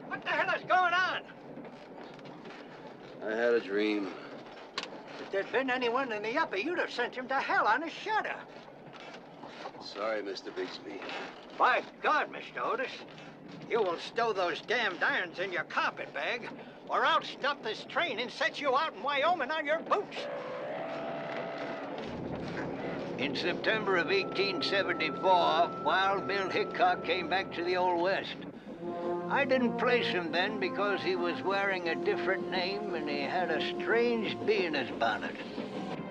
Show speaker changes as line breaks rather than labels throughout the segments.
What the hell is going on?
I had a dream.
If there'd been anyone in the upper, you'd have sent him to hell on a shutter.
Sorry, Mr. Bixby.
By God, Mr. Otis, you will stow those damned irons in your carpet bag, or I'll stop this train and set you out in Wyoming on your boots. In September of 1874, Wild Bill Hickok came back to the Old West. I didn't place him then because he was wearing a different name and he had a strange bee in his bonnet.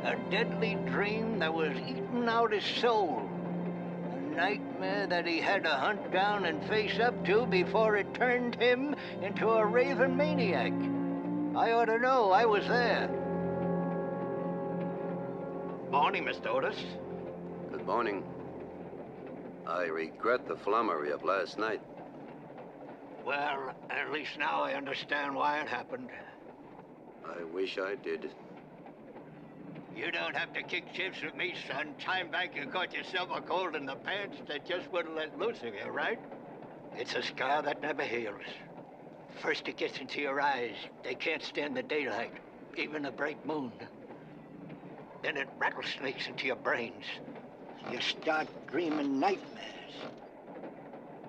A deadly dream that was eating out his soul. A nightmare that he had to hunt down and face up to before it turned him into a raving maniac. I ought to know. I was there. Morning, Mr. Otis.
Good morning. I regret the flummery of last night.
Well, at least now I understand why it happened.
I wish I did.
You don't have to kick shifts with me, son. Time back you got yourself a cold in the pants that just wouldn't let loose of you, right? It's a scar that never heals. First it gets into your eyes. They can't stand the daylight, even a bright moon. Then it rattlesnakes into your brains. You start dreaming nightmares.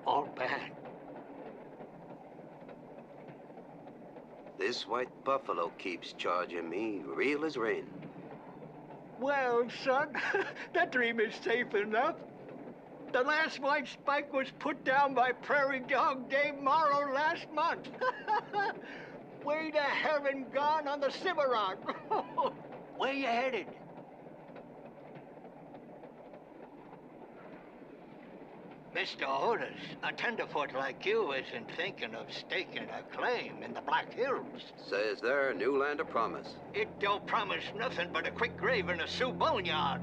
All bad.
This white buffalo keeps charging me real as rain.
Well, son, that dream is safe enough. The last white spike was put down by Prairie Dog Dave Morrow last month. Way to hell and gone on the Cimarron. Where you headed? Mr. Otis, a tenderfoot like you isn't thinking of staking a claim in the Black Hills.
Says there, new land of promise.
It don't promise nothing but a quick grave in a Sioux boneyard.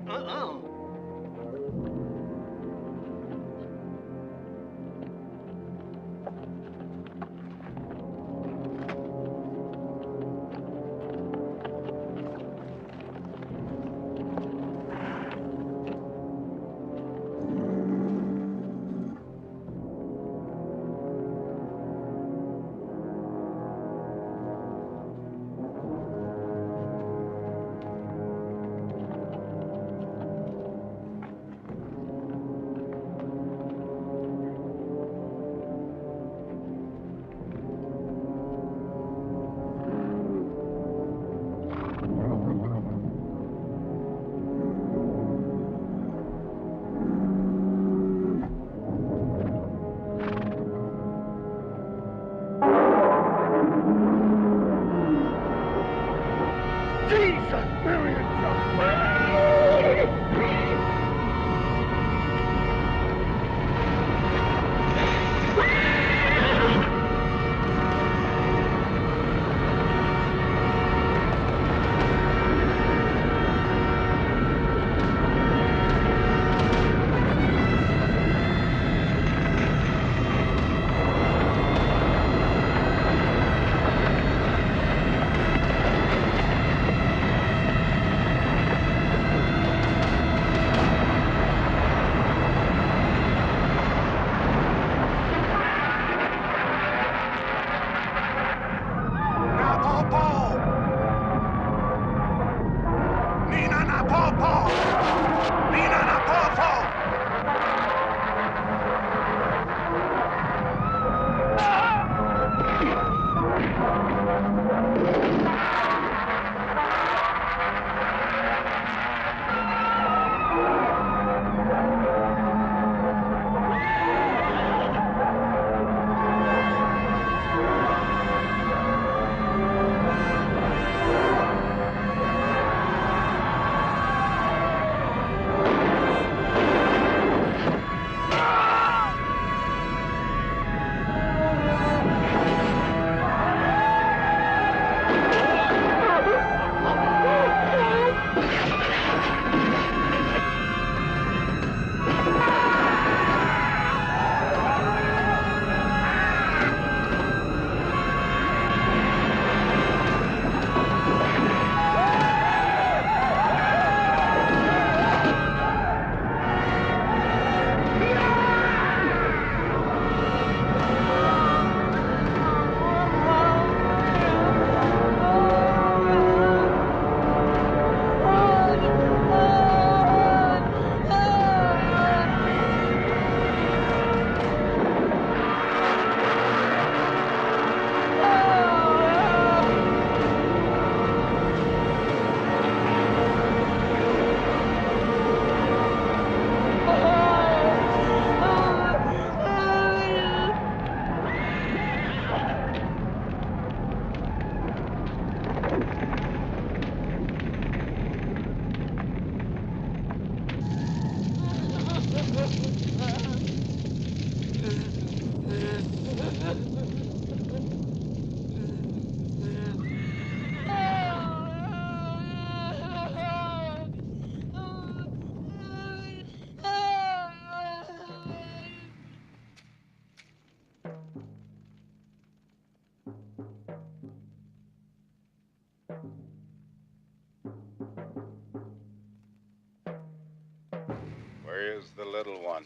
Where is the little one?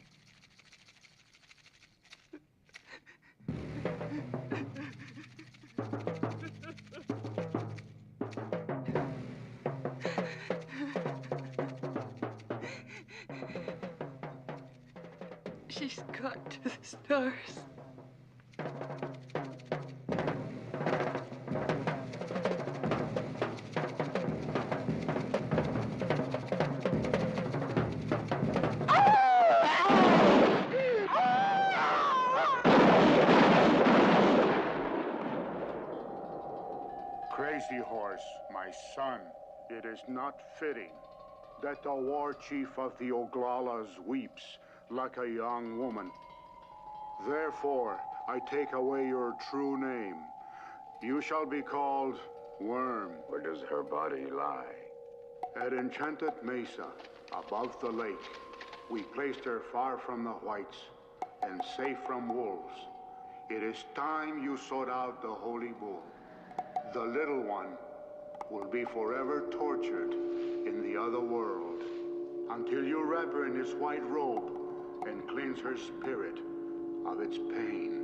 She's got to the stars.
Crazy Horse, my son, it is not fitting that the war chief of the Oglalas weeps like a young woman. Therefore, I take away your true name. You shall be called Worm.
Where does her body lie?
At Enchanted Mesa, above the lake, we placed her far from the whites and safe from wolves. It is time you sought out the holy bull. The little one will be forever tortured in the other world until you wrap her in his white robe and cleanse her spirit of its pain.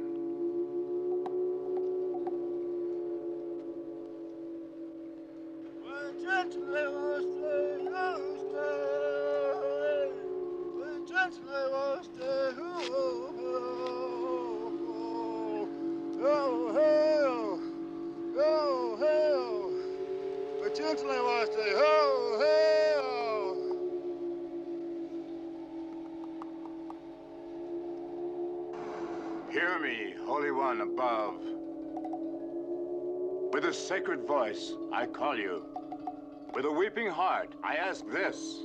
Hear me, Holy One above. With a sacred voice, I call you. With a weeping heart, I ask this.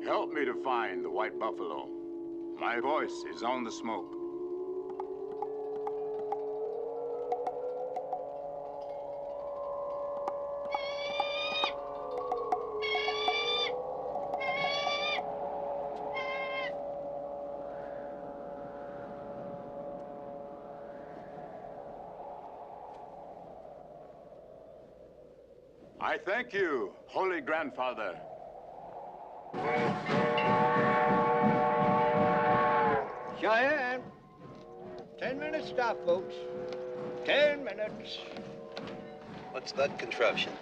Help me to find the white buffalo. My voice is on the smoke. I thank you, Holy Grandfather.
Cheyenne. 10-minute stop, folks. 10 minutes.
What's that contraption?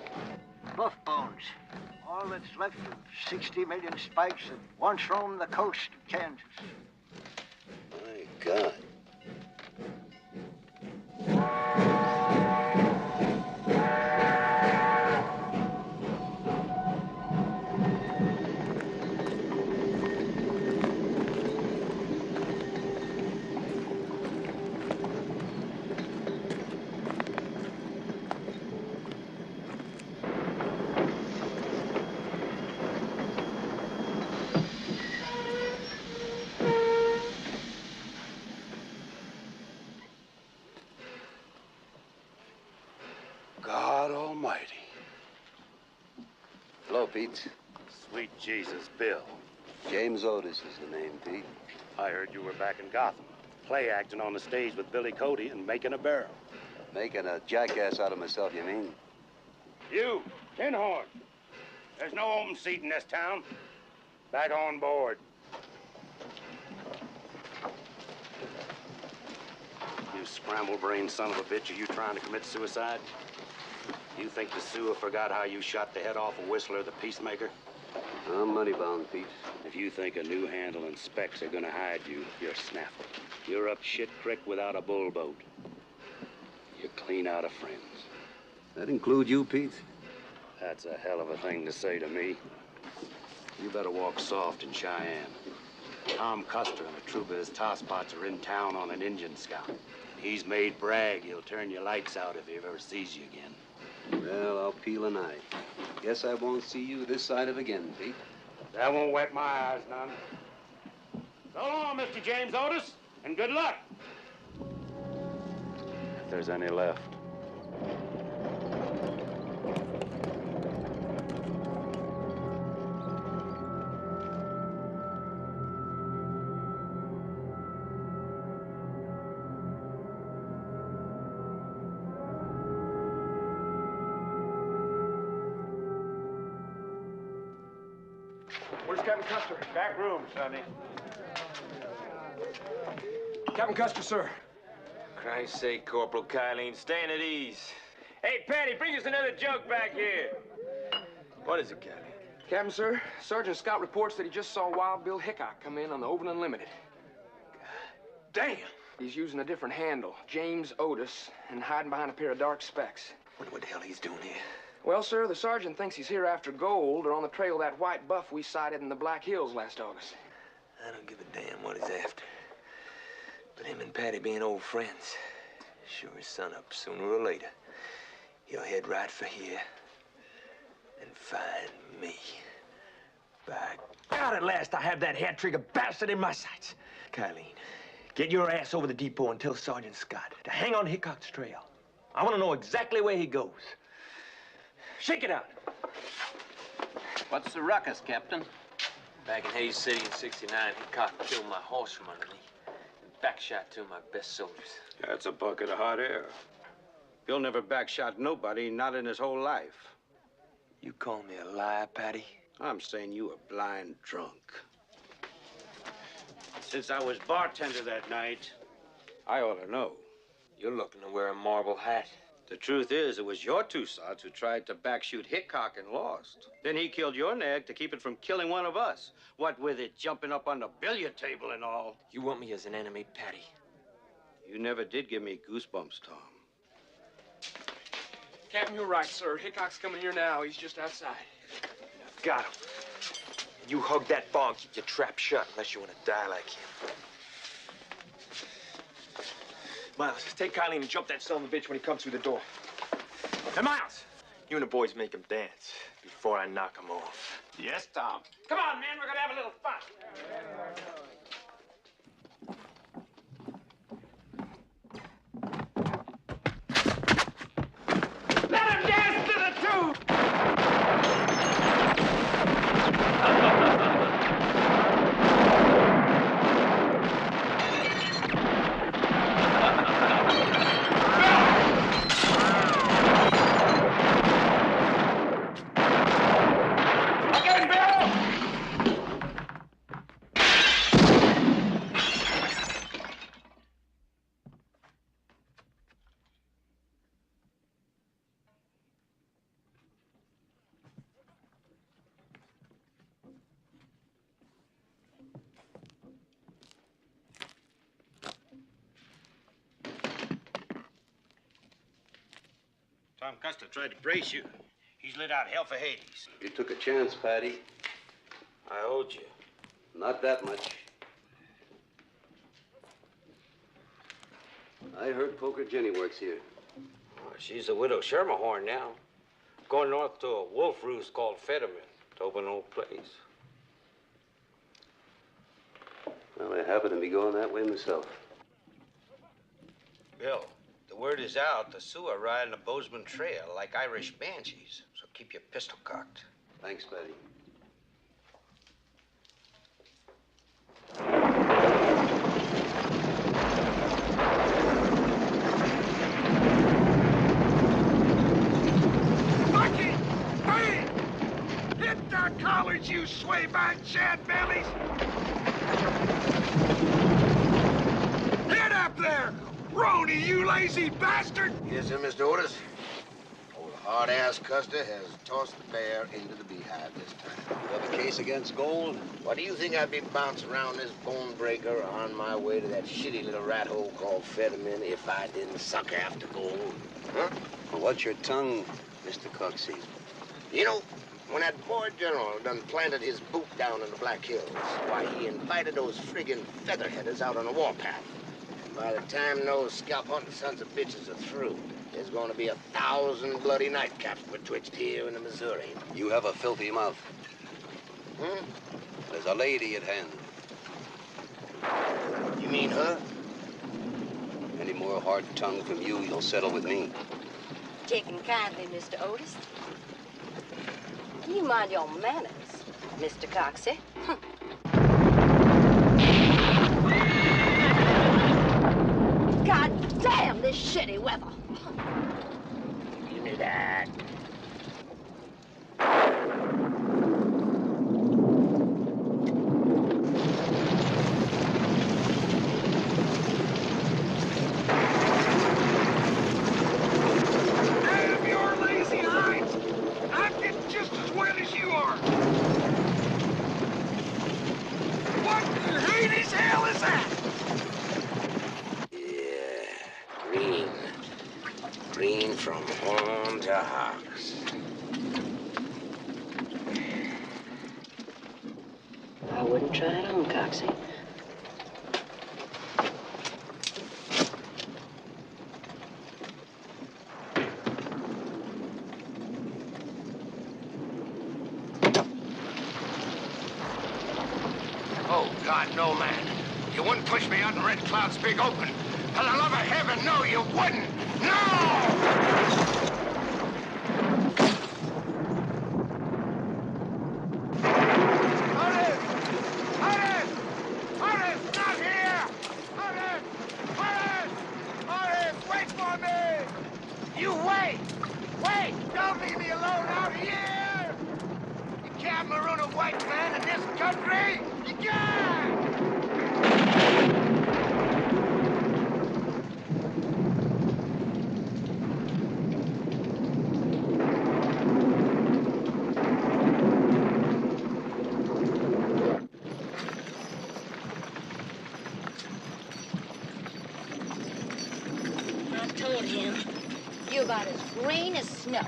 Buff bones. All all that's left of 60 million spikes that once roamed the coast of Kansas.
My God.
God Almighty.
Hello, Pete.
Sweet Jesus, Bill.
James Otis is the name, Pete.
I heard you were back in Gotham, play acting on the stage with Billy Cody and making a barrel.
Making a jackass out of myself, you mean?
You, Tin Horn. There's no open seat in this town. Back on board. You scramble-brained son of a bitch, are you trying to commit suicide? You think the Sioux forgot how you shot the head off of Whistler, the peacemaker?
I'm money-bound, Pete.
If you think a new handle and specs are gonna hide you, you're snaffled. You're up shit creek without a bull boat. You're clean out of friends.
That include you, Pete?
That's a hell of a thing to say to me. You better walk soft in Cheyenne. Tom Custer and a troop of his tosspots are in town on an Indian scout. He's made brag he'll turn your lights out if he ever sees you again.
Well, I'll peel an eye. Guess I won't see you this side of again, Pete.
That won't wet my eyes none. So long, Mr. James Otis, and good luck. If there's any left.
Where's Captain Custer?
Back room, Sonny.
Captain Custer, sir.
Christ's sake, Corporal Kylene, stand at ease. Hey, Patty, bring us another jug back here. What is it, Captain?
Captain, sir, Sergeant Scott reports that he just saw Wild Bill Hickok come in on the Open Unlimited.
Damn!
He's using a different handle, James Otis, and hiding behind a pair of dark specs.
Wonder what the hell he's doing here.
Well, sir, the sergeant thinks he's here after gold or on the trail of that white buff we sighted in the Black Hills last August.
I don't give a damn what he's after. But him and Patty being old friends, sure as sun up, sooner or later, he'll head right for here and find me. By God, at last I have that hair-trigger bastard in my sights. Kylene, get your ass over the depot and tell Sergeant Scott to hang on Hickok's trail. I want to know exactly where he goes. Shake it out.
What's the ruckus, Captain?
Back in Hayes City in '69, Hickok killed my horse from under me and backshot two of my best soldiers.
That's a bucket of hot air. Bill never backshot nobody, not in his whole life.
You call me a liar, Patty?
I'm saying you were blind drunk. Since I was bartender that night, I ought to know.
You're looking to wear a marble hat.
The truth is, it was your two sots who tried to backshoot Hickok and lost. Then he killed your nag to keep it from killing one of us. What with it jumping up on the billiard table and all.
You want me as an enemy, Patty?
You never did give me goosebumps, Tom.
Captain, you're right, sir. Hickok's coming here now. He's just outside.
Got him. You hug that bar and keep your trap shut unless you want to die like him. Miles, take Kylene and jump that son of a bitch when he comes through the door. Hey, Miles! You and the boys make him dance before I knock him off.
Yes, Tom.
Come on, man. We're gonna have a little fun. Let him dance to the tune! Again, Bill!
Tom Custer tried to brace you. He's lit out hell for Hades.
You took a chance, Patty.
I owed you.
Not that much. I heard Poker Jenny works here.
Oh, she's a widow Schermerhorn now. Going north to a wolf roost called Fetterman to open an old place.
Well, I happen to be going that way myself.
Bill, the word is out. The Sioux are riding the Bozeman Trail like Irish banshees. So keep your pistol cocked.
Thanks, Patty.
Bucky! Hey! Hit the collars, you swayback shad bellies! Head up there! Rony, you lazy bastard!
Yes, sir, Mr. Otis. Old hard-ass Custer has tossed the bear into the beehive this time.
You have a case against Gold?
Why, do you think I'd be bouncing around this bone breaker on my way to that shitty little rat hole called Fetterman if I didn't suck after Gold? Huh?
Well, what's your tongue, Mr. Coxey?
You know, when that boy general done planted his boot down in the Black Hills, why, he invited those friggin' featherheaders out on the warpath. And by the time those scalp-hunting sons of bitches are through, there's gonna be 1,000 bloody nightcaps betwixt here and the Missouri.
You have a filthy mouth.
Hmm?
There's a lady at hand.
You mean her?
Any more hard tongue from you, you'll settle with me.
Taken kindly, Mr. Otis. You mind your manners, Mr. Coxey. God damn this shitty weather.
Give me that.
Damn your lazy hinds! I'm getting just as well as you are! What in Hades hell is that?
Yeah, green. Green from horn to hocks.
I wouldn't try it on, Coxey.
Oh, God, no, man. You wouldn't push me out in Red Cloud's big open. For the love of heaven, no, you wouldn't! No! Otis! Otis! Otis, not here! Otis! Otis! Otis, wait for me! You wait! Wait! Don't leave me alone out here! You can't maroon a white man in this country! You can't!
I told him, you're about as green as snow.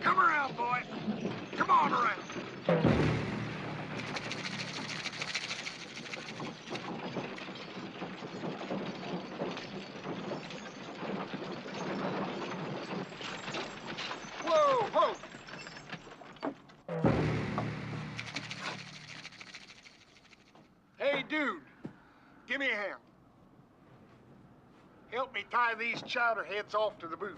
Come around, boy. Come on around. Whoa, whoa. Hey, dude. Give me a hand. Help me tie these chowderheads off to the booth.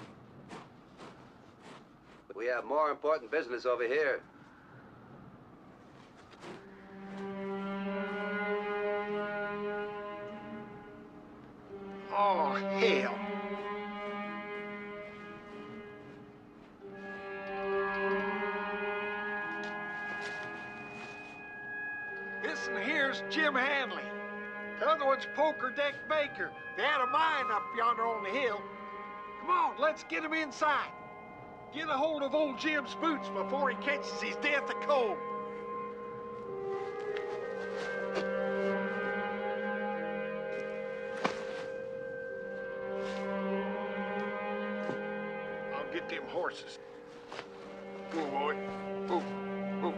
We have more important business over here.
Oh, hell. This one's Jim Hanley. The other one's Poker Deck Baker. They had a mine up yonder on the hill. Come on, let's get him inside. Get a hold of old Jim's boots before he catches his death of cold. I'll get them horses. Go, boy. Go. Go.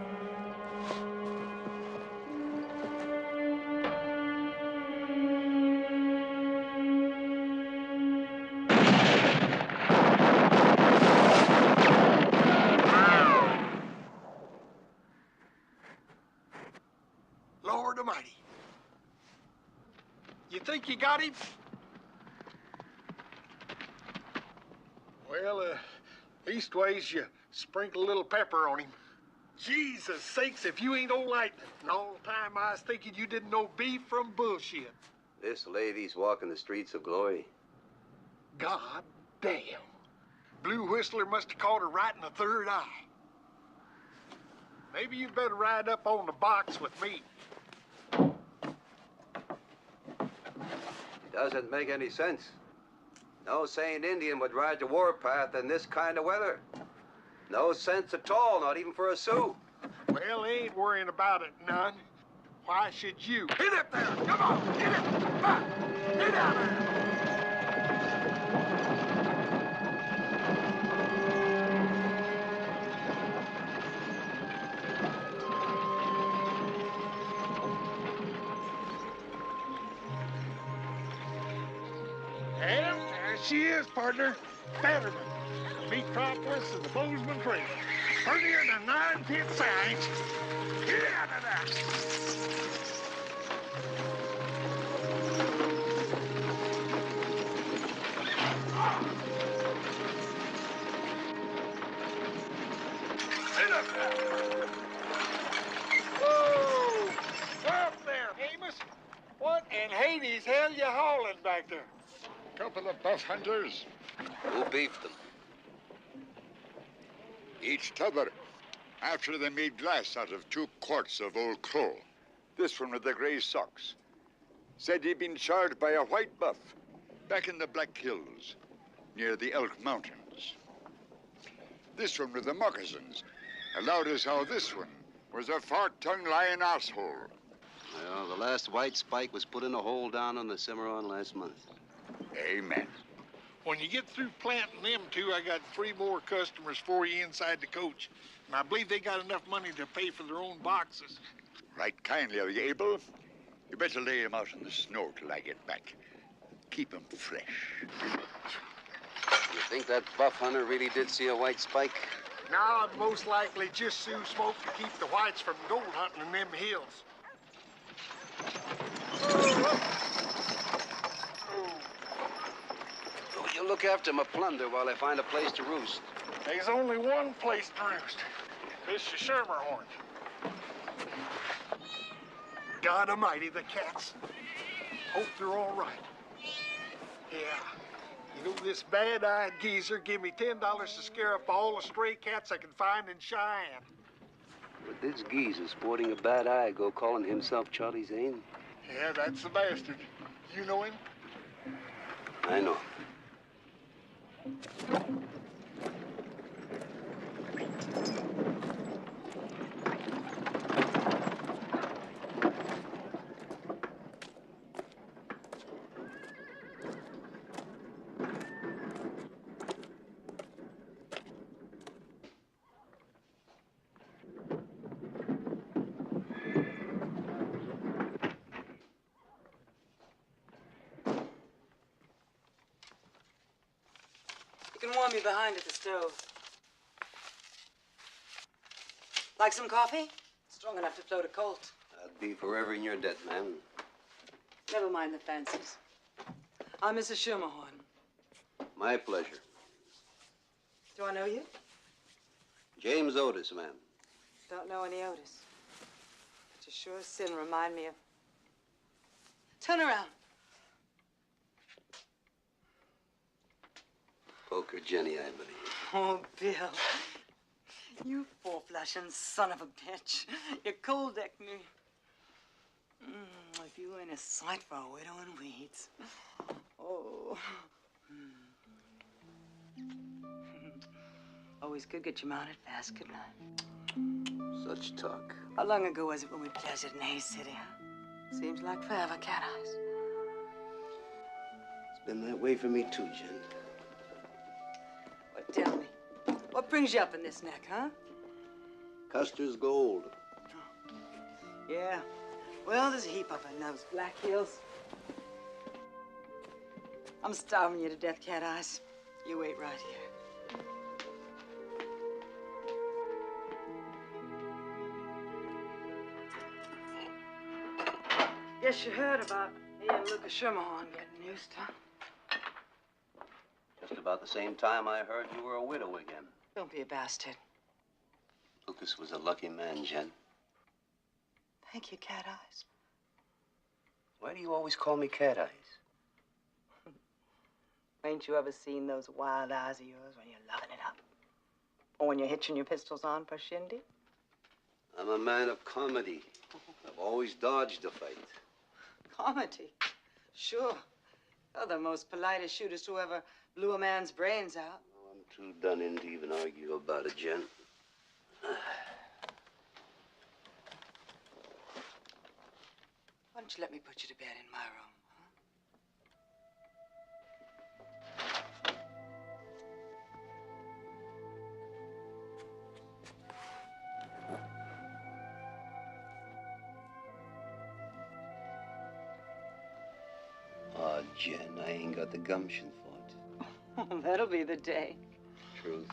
Lord Almighty. You think you got him? Well, leastways, you sprinkle a little pepper on him. Jesus sakes, if you ain't old lightning. And all the time I was thinking you didn't know beef from bullshit.
This lady's walking the streets of glory.
God damn. Blue Whistler must have caught her right in the third eye. Maybe you'd better ride up on the box with me.
Doesn't make any sense. No sane Indian would ride the warpath in this kind of weather. No sense at all, not even for a sou.
Well, I ain't worrying about it none. Why should you? Hit it there! Come on! Hit it! Back! Get out there! And there she is, partner. Batterman. Metropolis and the Bozeman Trail. Prettier than 9-pit signs. Get out of there! Get up there! Woo! Up there, Amos! What in Hades hell you hauling back there?
Couple of buff hunters.
Who beefed them?
Each t'other, after they made glass out of 2 quarts of old coal. This one with the gray socks said he'd been charged by a white buff back in the Black Hills near the Elk Mountains. This one with the moccasins allowed us how this one was a fork-tongued lying asshole.
Well, the last white spike was put in a hole down on the Cimarron last month.
Amen.
When you get through planting them two, I got 3 more customers for you inside the coach. And I believe they got enough money to pay for their own boxes.
Right kindly of you, Abel. You better lay him out in the snow till I get back. Keep him fresh.
You think that buff hunter really did see a white spike?
Now I'd most likely just Sioux smoke to keep the whites from gold hunting in them hills.
You look after my plunder while I find a place to roost.
There's only one place to roost. This is Schermerhorn. God Almighty, the cats. Hope they're all right. Yeah. You know, this bad-eyed geezer gave me $10 to scare up all the stray cats I can find in Cheyenne.
But this geezer sporting a bad eye go calling himself Charlie Zane?
Yeah, that's the bastard. You know him?
I know.
You can warm me behind at the stove. Like some coffee? Strong enough to float a colt.
I'd be forever in your debt, ma'am.
Never mind the fancies. I'm Mrs. Schermerhorn.
My pleasure.
Do I know you?
James Otis, ma'am.
Don't know any Otis. But you sure as sin remind me of... Turn around.
Poker Jenny, I believe.
Oh, Bill. You four-flushing son of a bitch. You cold-decked me. If you ain't a sight for a widow in weeds. Oh. Always could get you mounted fast, couldn't I?
Such talk.
How long ago was it when we pleasured in Haze City, huh? Seems like forever, Cat Eyes.
It's been that way for me too, Jen.
Well, tell me, what brings you up in this neck, huh?
Custer's gold.
Yeah. Well, there's a heap up in those Black Hills. I'm starving you to death, Cat Eyes. You wait right here. Guess you heard about me and Lucas Schermerhorn getting used, huh?
Just about the same time I heard you were a widow again.
Don't be a bastard.
Lucas was a lucky man, Jen.
Thank you, Cat Eyes.
Why do you always call me Cat Eyes?
Ain't you ever seen those wild eyes of yours when you're loving it up? Or when you're hitching your pistols on for shindy?
I'm a man of comedy. I've always dodged a fight.
Comedy? Sure. You're the most politest shooters who ever blew a man's brains out.
Oh, I'm too done in to even argue about it, Jen.
Why don't you let me put you to bed in my room,
Oh, Jen, I ain't got the gumption for it.
huh? That'll be the day.
Truth.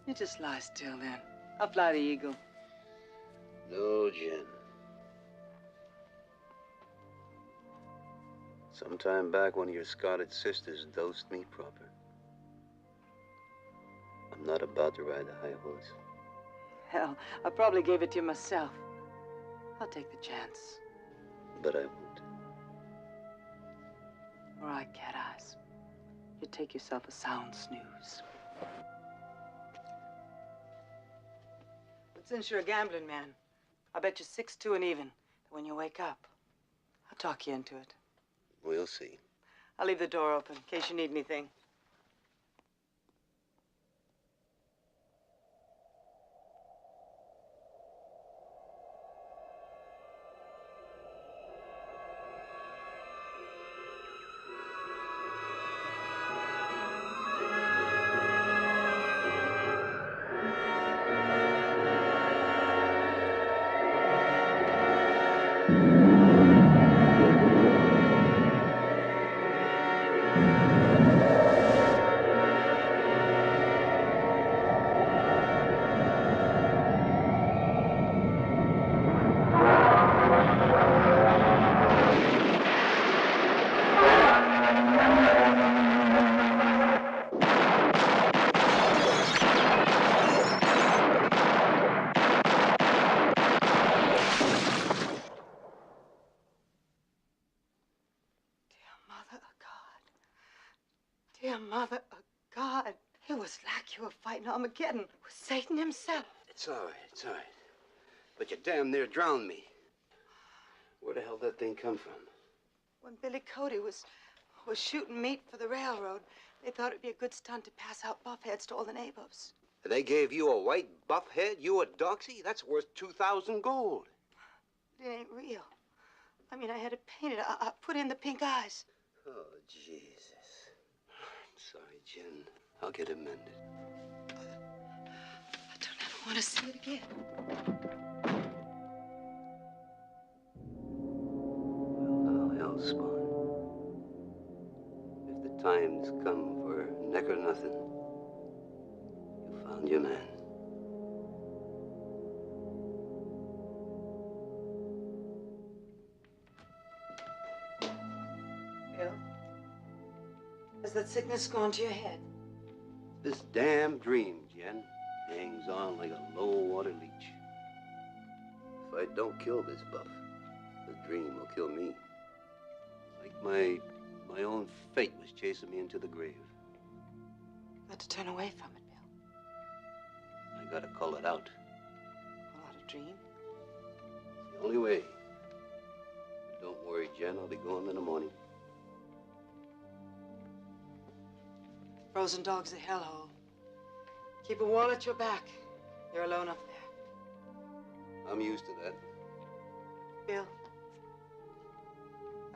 You just lie still then. I'll fly the eagle.
No, Jen. Sometime back, one of your Scotted sisters dosed me proper. I'm not about to ride the high horse.
Hell, I probably gave it to you myself. I'll take the chance.
But I won't.
All right, Cat Eyes. You take yourself a sound snooze. But since you're a gambling man, I bet you 6-2 and even that when you wake up, I'll talk you into it.
We'll see.
I'll leave the door open in case you need anything. Dear Mother of God, it was like you were fighting Armageddon with Satan himself.
It's all right, it's all right. But you damn near drowned me. Where the hell did that thing come from?
When Billy Cody was shooting meat for the railroad, they thought it'd be a good stunt to pass out buff heads to all the neighbors.
And they gave you a white buff head? You a doxy? That's worth 2,000 gold.
It ain't real. I mean, I had it painted. I put in the pink eyes.
Oh, Jesus. I'm sorry, Jen. I'll get it mended.
I don't ever want to see it again.
Well, now, Hellspawn. If the time's come for neck or nothing, you found your man.
Bill, has that sickness gone to your head?
This damn dream, Jen, hangs on like a low-water leech. If I don't kill this buff, the dream will kill me. Like my own fate was chasing me into the grave.
Got to turn away from it, Bill.
I gotta call it out.
Call out a dream?
It's the only way. Don't worry, Jen. I'll be going in the morning.
Frozen Dog's a hellhole. Keep a wall at your back. You're alone up there.
I'm used to that.
Bill,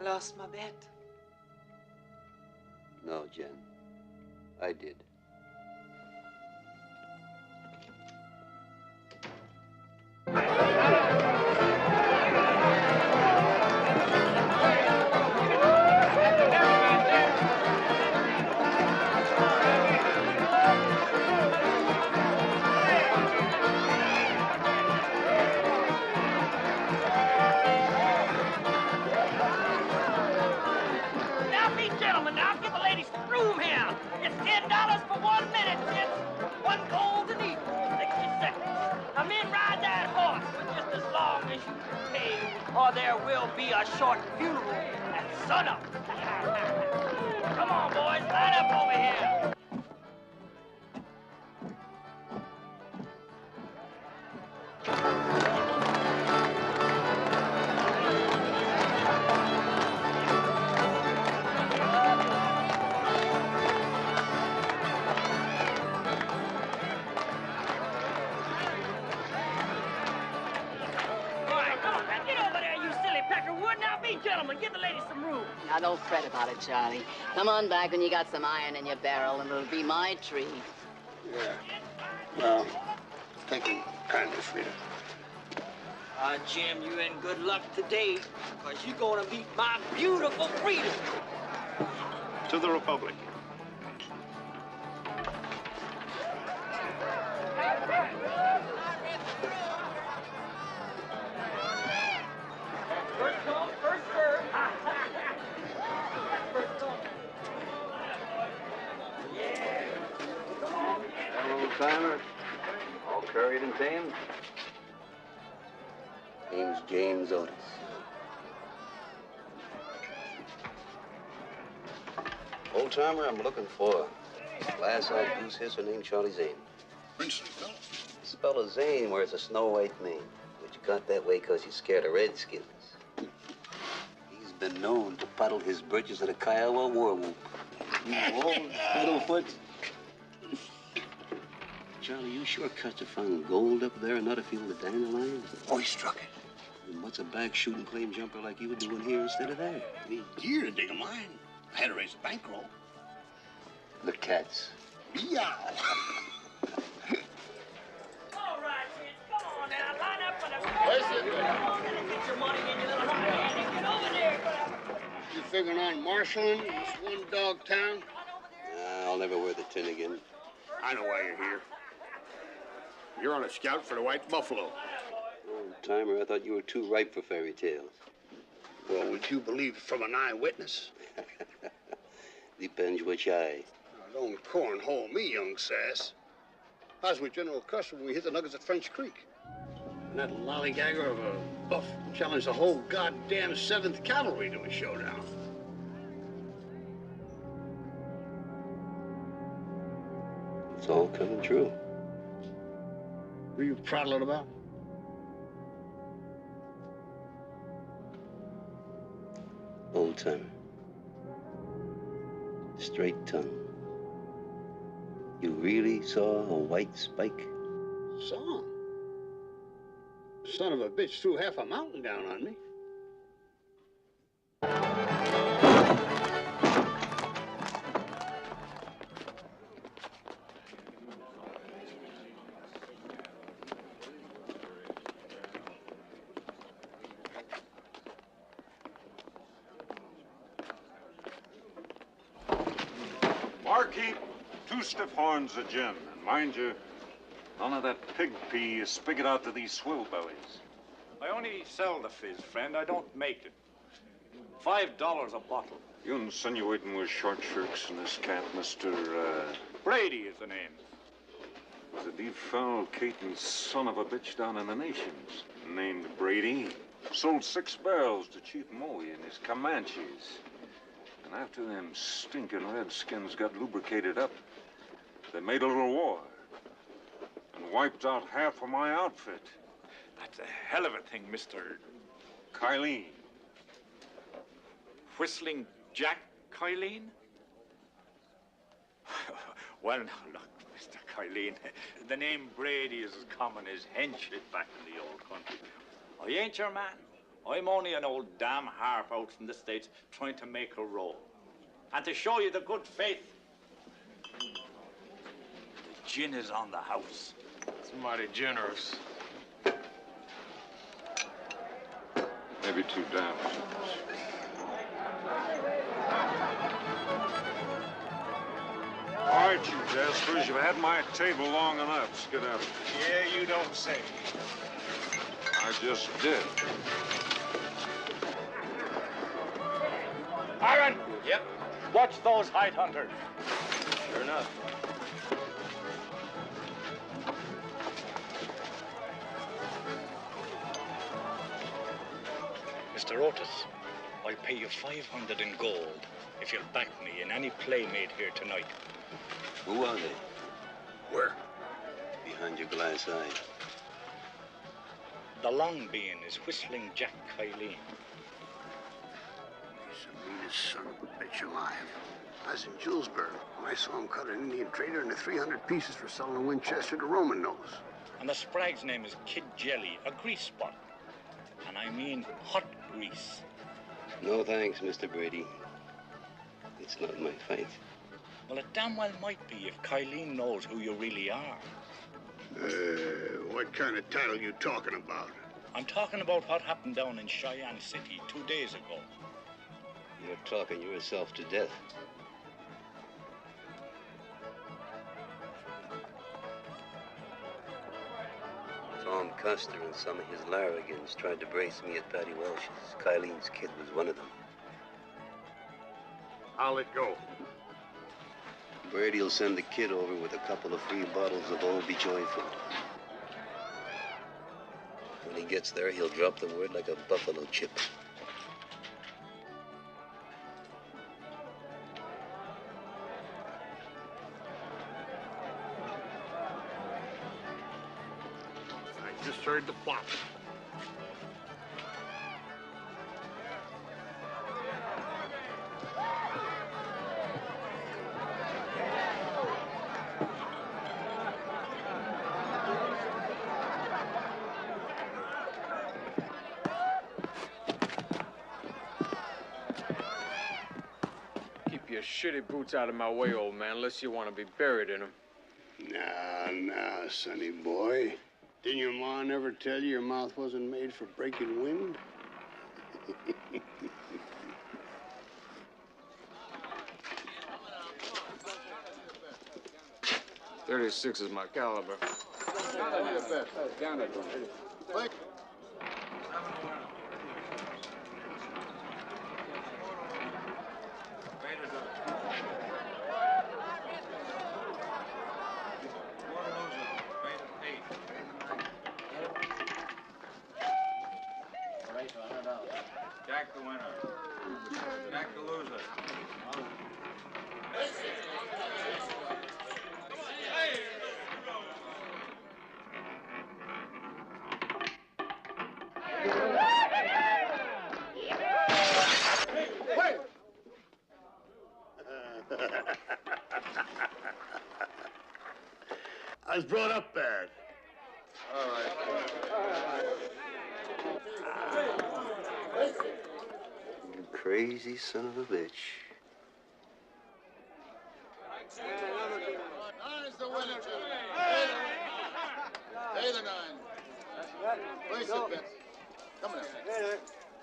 I lost my bet.
No, Jen. I did.
Or there will be a short funeral at sunup. Come on, boys, line up over here. Gentlemen, give the ladies some room.
Now, don't fret about it, Charlie. Come on back when you got some iron in your barrel, and it'll be my treat.
Yeah. Well, thank you kindly, Frida.
Jim, you in good luck today, because you're going to meet my beautiful Frida.
To the Republic.
First come, first serve.
Hello, timer. All curried and tamed. Name's James Otis. Old timer, I'm looking for a glass-eyed goose hisser named Charlie Zane.
Princeton fellow?
This fella Zane wears a snow-white mane, which got that way because he's scared of redskins. He's been known to puddle his britches at a Kiowa war whoop. Oh, Fiddlefoot. Charlie, you sure cut found gold up there and not a field of dandelions?
Oh, he struck it.
And what's a back shooting claim jumper like you doing here instead of there?
I need gear to dig a mine. I had to raise a bankroll.
The cats.
Yeah.
All right, kids, come on now. Line up for the come on and get your money in your little hot hand and get over there.
You figuring on marshaling this one-dog town?
I'll never wear the tin again.
I know why you're here. You're on a scout for the White Buffalo.
Old timer, I thought you were too ripe for fairy tales.
Well, would you believe from an eyewitness?
Depends which eye.
Now, don't cornhole me, young sass. I was with General Custer when we hit the Nuggets at French Creek. And that lollygagger of a buff challenged the whole goddamn 7th Cavalry to a showdown.
It's all coming true.
Who are you prattling about?
Old timer. Straight tongue. You really saw a white spike?
Saw him. Son of a bitch threw half a mountain down on me.
Barkeep, 2 stiff horns of gin. And mind you, none of that pig pee you spigot out to these swill bellies.
I only sell the fizz, friend. I don't make it. $5 a bottle.
You insinuating with short shirts in this cat, Mr.
Brady is the name.
Was a defouled Caton's son of a bitch down in the Nations, named Brady. Sold 6 barrels to Chief Moe and his Comanches. And after them stinking redskins got lubricated up, they made a little war and wiped out half of my outfit.
That's a hell of a thing, Mr.
Kylene.
Whistling Jack Kylene? Well, now, look, Mr. Kylene, the name Brady is as common as henshit back in the old country. I ain't your man. I'm only an old damn harp out from the States trying to make a roll. And to show you the good faith, the gin is on the house.
It's mighty generous.
Maybe too damn. All right, you Jaspers, you've had my table long enough. Skedaddle.
Yeah, you don't say.
I just did.
Aaron!
Yep.
Watch those hide hunters.
Sure enough.
Mr. Otis, I'll pay you 500 in gold if you'll back me in any play made here tonight.
Who are they?
Where?
Behind your glass eye.
The long bean is Whistling Jack Kylene.
He's the meanest son of a bitch alive. I was in Julesburg when I saw him cut an Indian trader into 300 pieces for selling a Winchester to Roman nose.
And the sprag's name is Kid Jelly, a grease spot. And I mean hot grease.
No thanks, Mr. Brady. It's not my fight.
Well, it damn well might be if Kylene knows who you really are.
What kind of title you talking about?
I'm talking about what happened down in Cheyenne City 2 days ago.
You're talking yourself to death. Tom Custer and some of his larrigans tried to brace me at Paddy Welsh's. Kylene's kid was one of them.
I'll let go.
Brady'll send the kid over with a couple of free bottles of Old Be Joyful. When he gets there, he'll drop the word like a buffalo chip.
I just heard the plot.
Your shitty boots out of my way, old man, unless you want to be buried in them.
Nah, sonny boy. Didn't your ma never tell you your mouth wasn't made for breaking wind?
36 is my caliber.
Jack the winner. Jack the loser.
I was brought up bad.
All right.
You crazy son of a bitch.
Nine's the winner, gentlemen. Pay the nine. Place it, Vince. Coming in.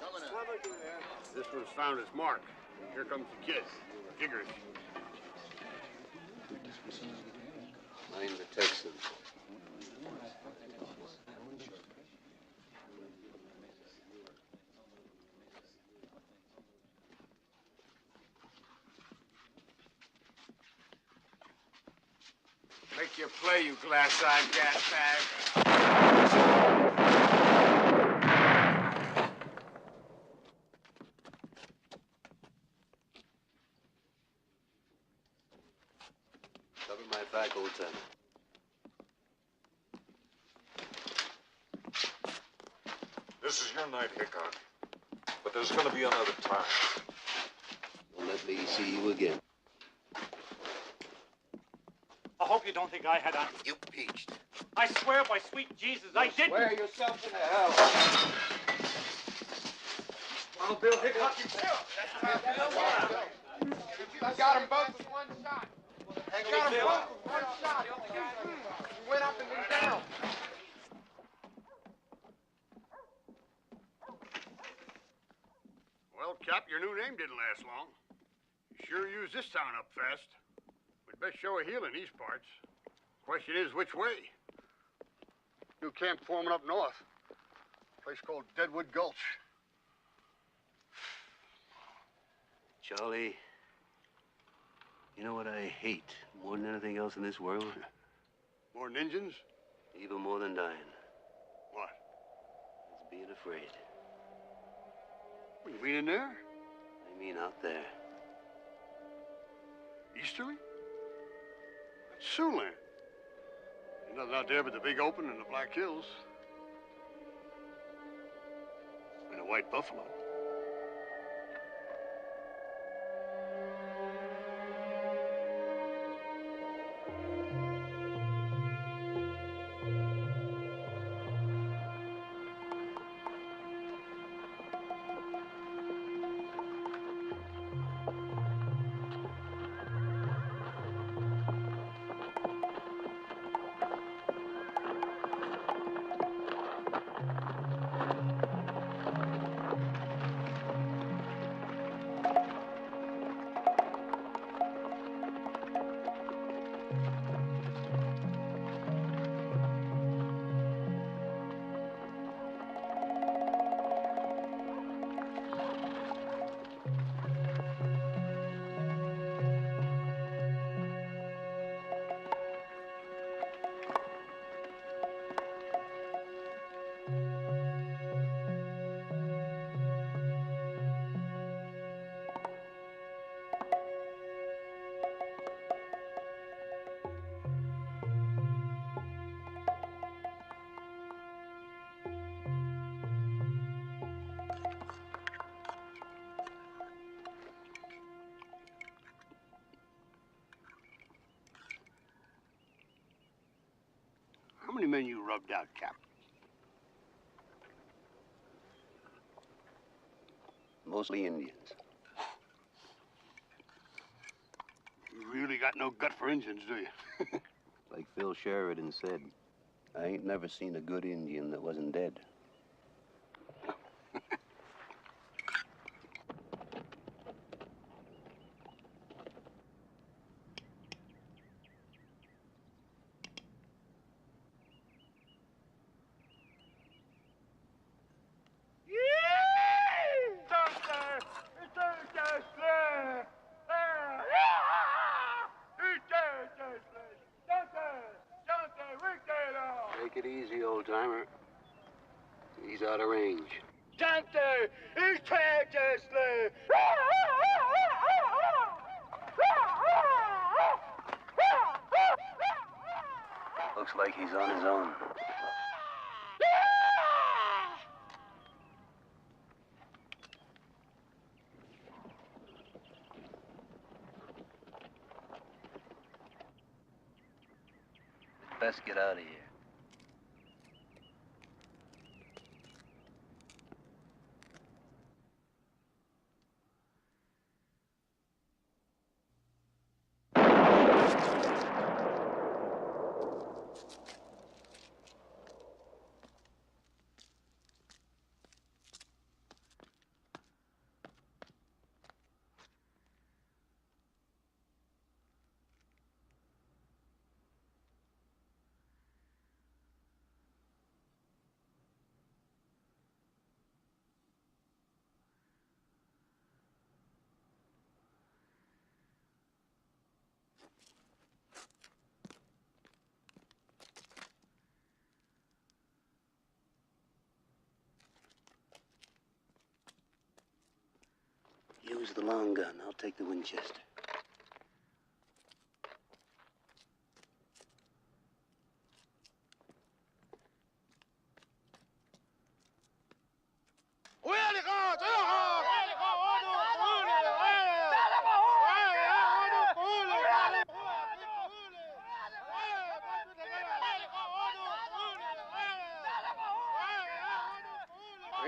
Coming in.
This one's found its mark. Here comes the kid. Jiggers.
Mind the Texan.
Make your play, you glass-eyed gas bag.
Cover my back, old timer.
This is your night, Hickok. But there's gonna be another time.
may see you again.
I hope you don't think I had on.
You peached.
I swear by sweet Jesus, I didn't.
Swear yourself into hell.
Well, Bill Hickok, you
I got them both with one shot. Got them both with one shot. He went up and then down.
Well, Cap, your new name didn't last long. You sure used this town up fast. We'd best show a heel in these parts. Question is, which way? New camp forming up north. A place called Deadwood Gulch.
Charlie, you know what I hate more than anything else in this world?
More than Indians?
Even more than dying.
What?
It's being afraid.
What, you mean in there?
I mean out there.
Easterly? That's Siouxland. Ain't nothing out there but the big open and the Black Hills. And a white buffalo. How many men you rubbed out, Cap?
Mostly Indians.
You really got no gut for Indians, do you?
Like Phil Sheridan said, I ain't never seen a good Indian that wasn't dead. Take it easy, old-timer. He's out of range.
Dante, he's treacherously.
Looks like he's on his own. Best get out of here. Use the long gun. I'll take the Winchester.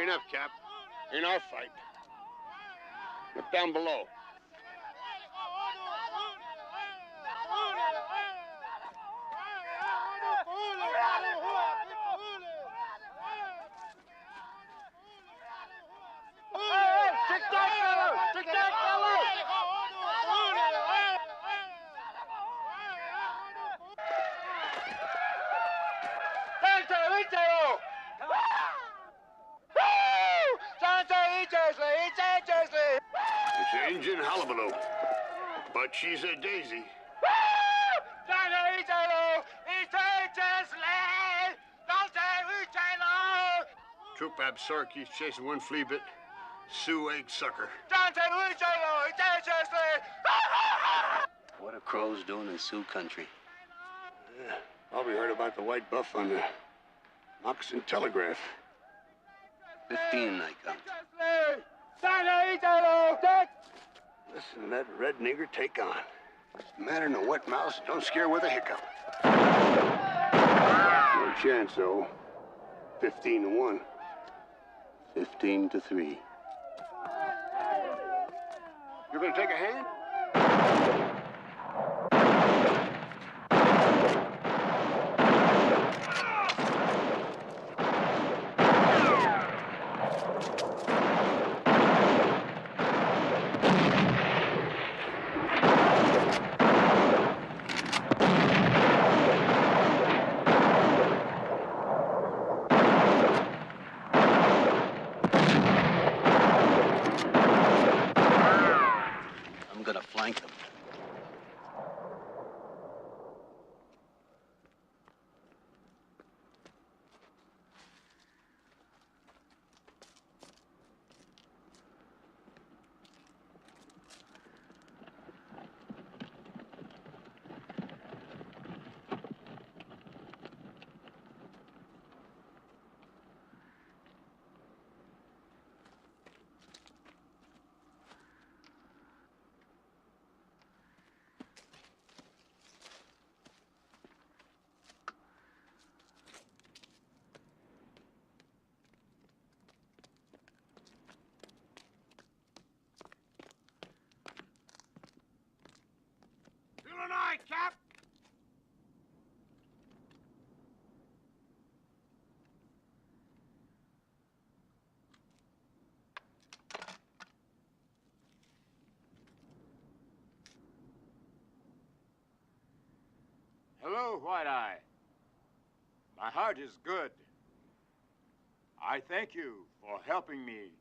Enough, Cap. In our fight. Look down below. It's an Injun hullabaloo, but she's a daisy. Troop Absarkey's chasing one flea bit, Sioux egg sucker.
What are crows doing in Sioux country?
Probably heard about the white buff on the Moccasin Telegraph.
15, I count.
Listen to that red nigger take on. What's the matter in a wet mouse? Don't scare with a hiccup. No chance, though. 15-1.
15-3.
You're gonna take a hand?
I'm gonna flank them.
Cap!
Hello, White Eye. My heart is good. I thank you for helping me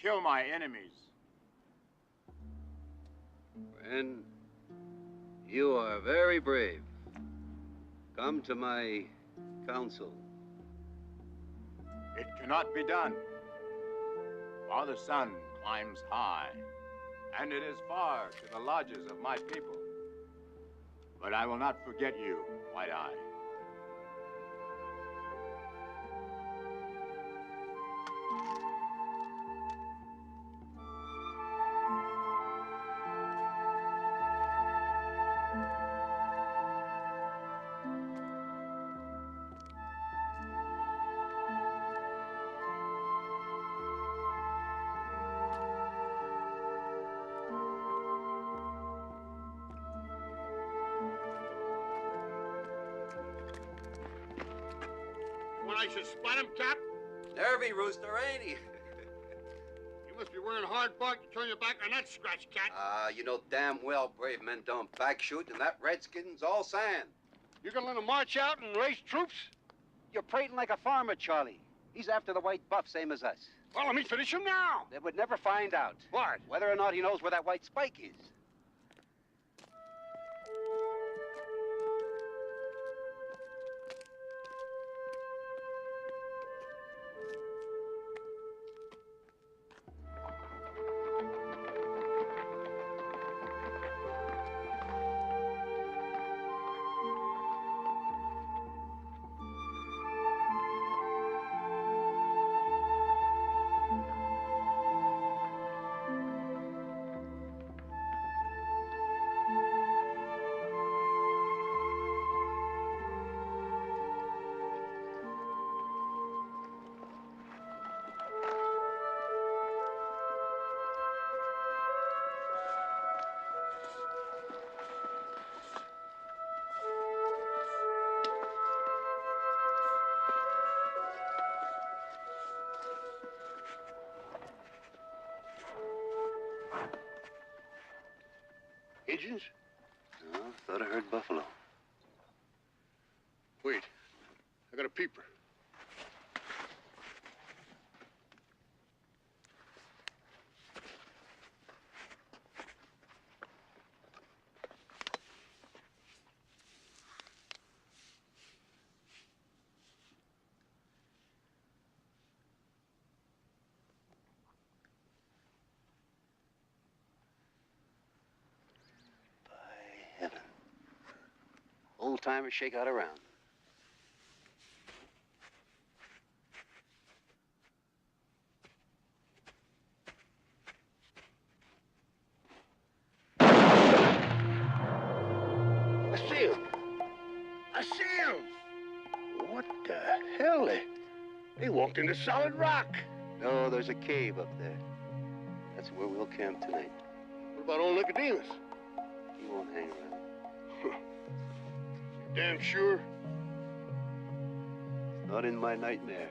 kill my enemies.
And you are very brave. Come to my council.
It cannot be done. Father Sun climbs high, and it is far to the lodges of my people. But I will not forget you, White Eye.
When I should spot him, Cap?
Nervy rooster, ain't he?
You must be wearing hard bark to turn your back on that scratch cat.
You know damn well brave men don't back shoot, and that redskin's all sand.
You gonna let him march out and raise troops?
You're prating like a farmer, Charlie. He's after the white buff, same as us.
Well, let me finish him now.
They would never find out.
What?
Whether or not he knows where that white spike is. Injuns? No, thought I heard buffalo.
Wait. I got a peeper.
Old timers shake out around.
I see him. I see him. What the hell? They walked into solid rock.
No, there's a cave up there. That's where we'll camp tonight.
What about old Nicodemus?
He won't hang around.
Damn sure?
It's not in my nightmare.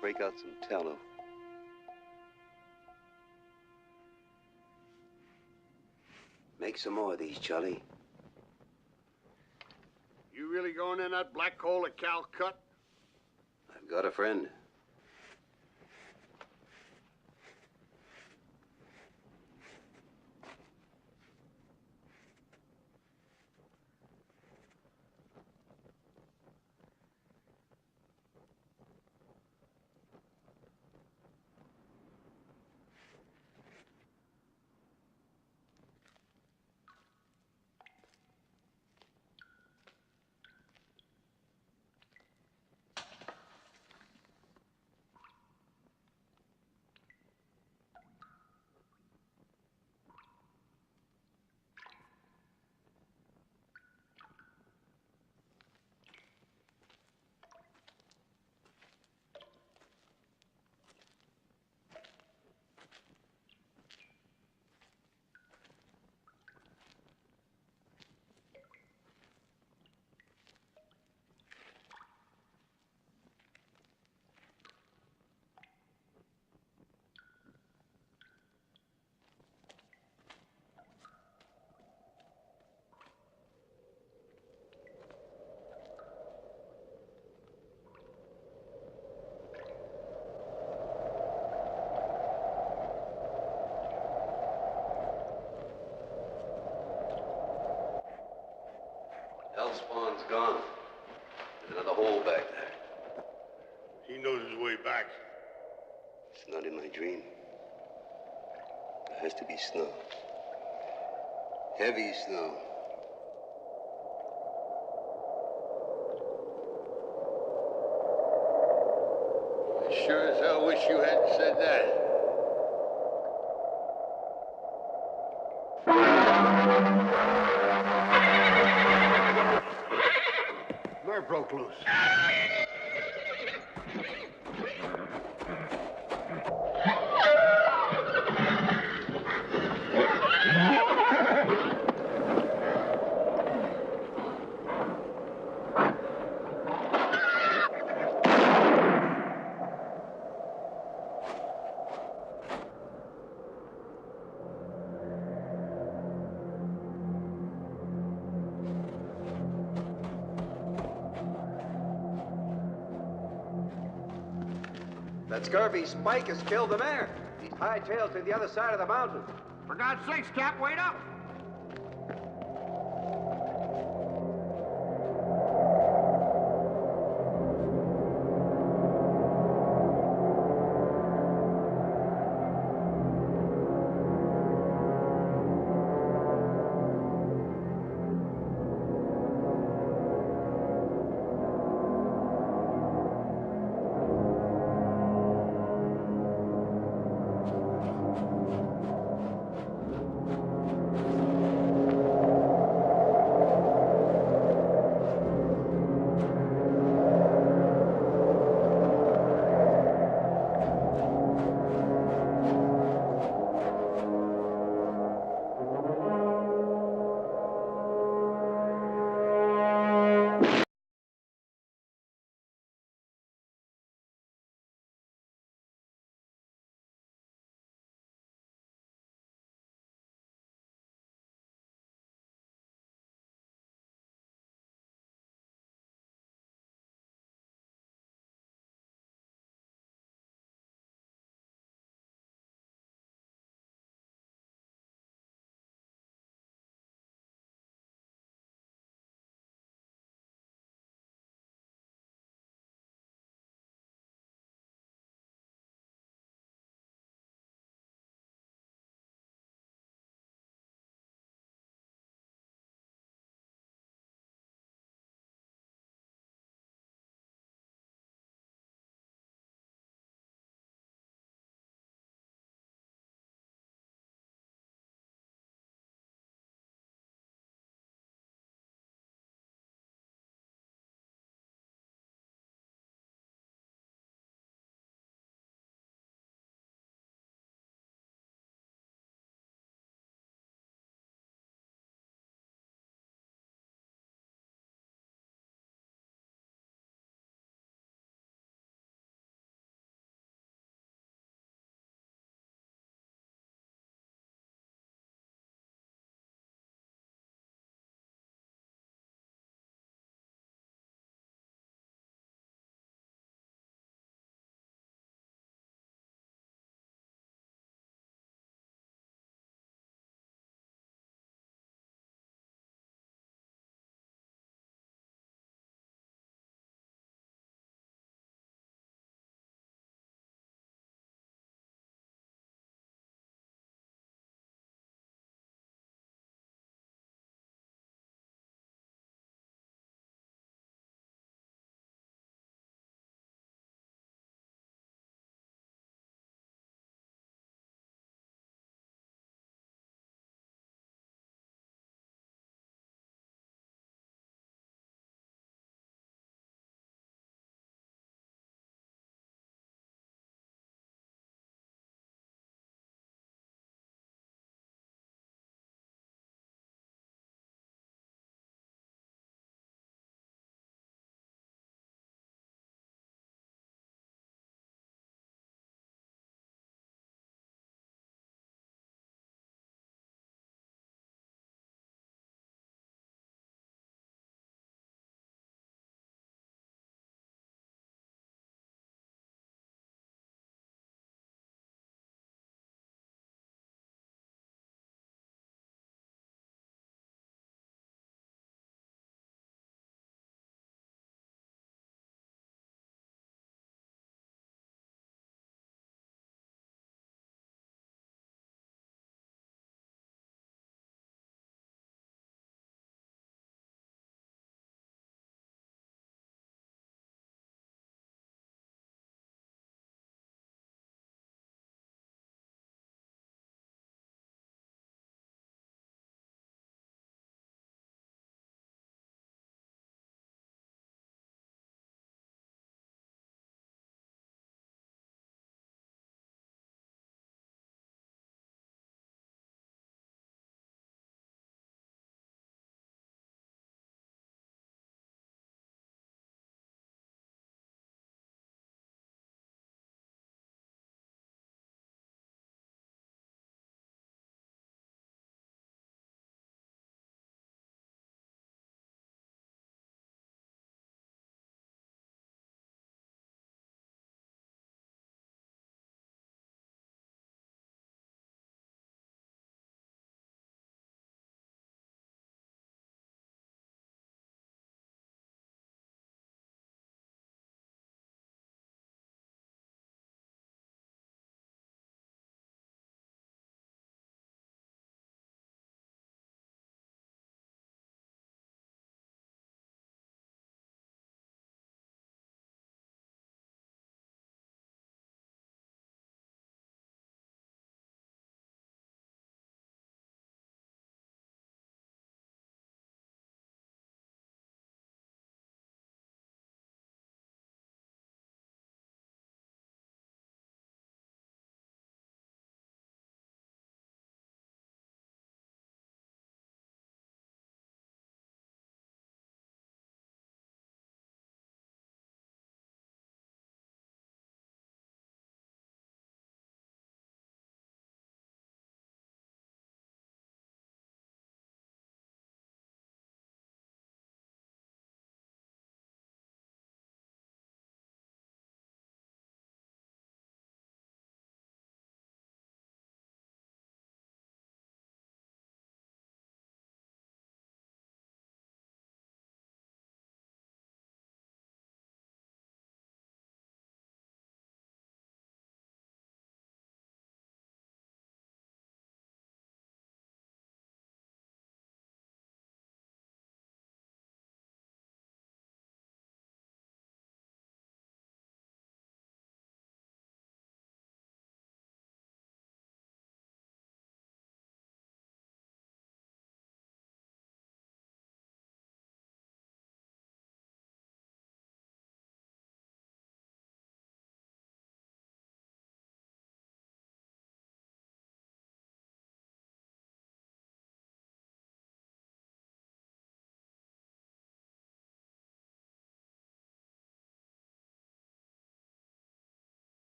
Break out some tallow. Make some more of these, Charlie.
You really going in that black hole at Calcut?
I've got a friend. Elspawn's gone. There's another hole back there.
He knows his way back.
It's not in my dream. There has to be snow. Heavy snow.
I sure as hell wish you hadn't said that. Mare broke loose.
That scurvy Spike has killed the mare. He's hightailed to the other side of the mountain.
For God's sakes, Cap, wait up!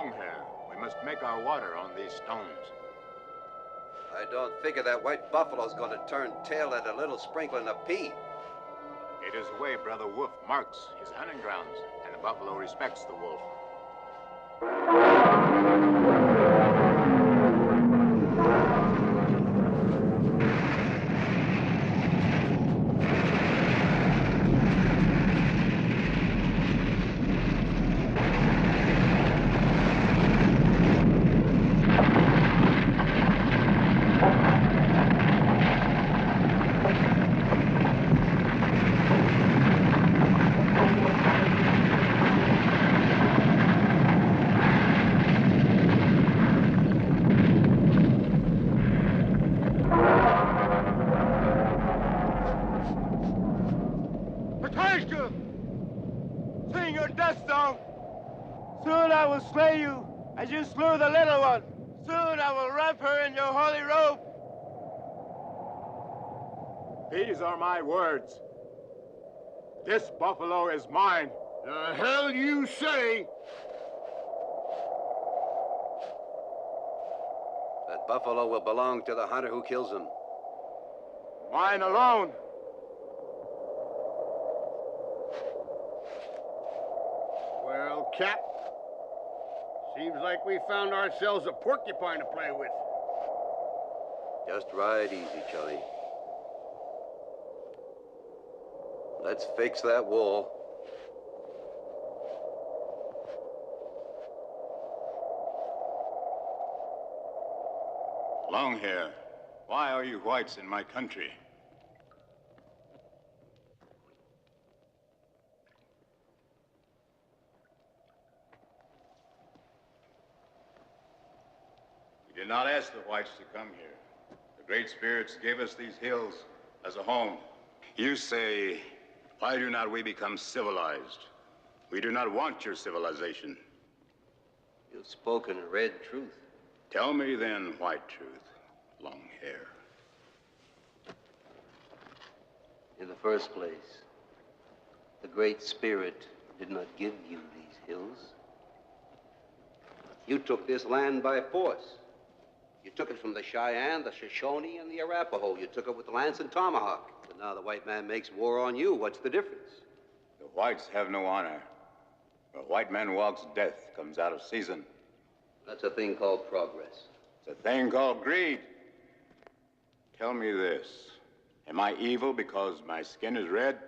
Longhair, we must make our water on these stones.
I don't figure that white buffalo's gonna turn tail at a little sprinkling of pee.
It is the way Brother Wolf marks his hunting grounds, and the buffalo respects the wolf.
Petashka! Sing your death song. Soon I will slay you as you slew the little one. Soon I will wrap her in your holy robe.
These are my words. This buffalo is mine.
The hell you say?
That buffalo will belong to the hunter who kills him.
Mine alone.
Well, Cap, seems like we found ourselves a porcupine to play with.
Just ride easy, Charlie. Let's fix that wall.
Longhair, why are you whites in my country? We did not ask the whites to come here. The Great Spirits gave us these hills as a home. You say, why do not we become civilized? We do not want your civilization.
You've spoken red truth.
Tell me then, white truth, Longhair.
In the first place, the Great Spirit did not give you these hills. You took this land by force. You took it from the Cheyenne, the Shoshone, and the Arapaho. You took it with lance and tomahawk. And now the white man makes war on you. What's the difference?
The whites have no honor. Where a white man walks, death comes out of season.
That's a thing called progress.
It's a thing called greed. Tell me this. Am I evil because my skin is red?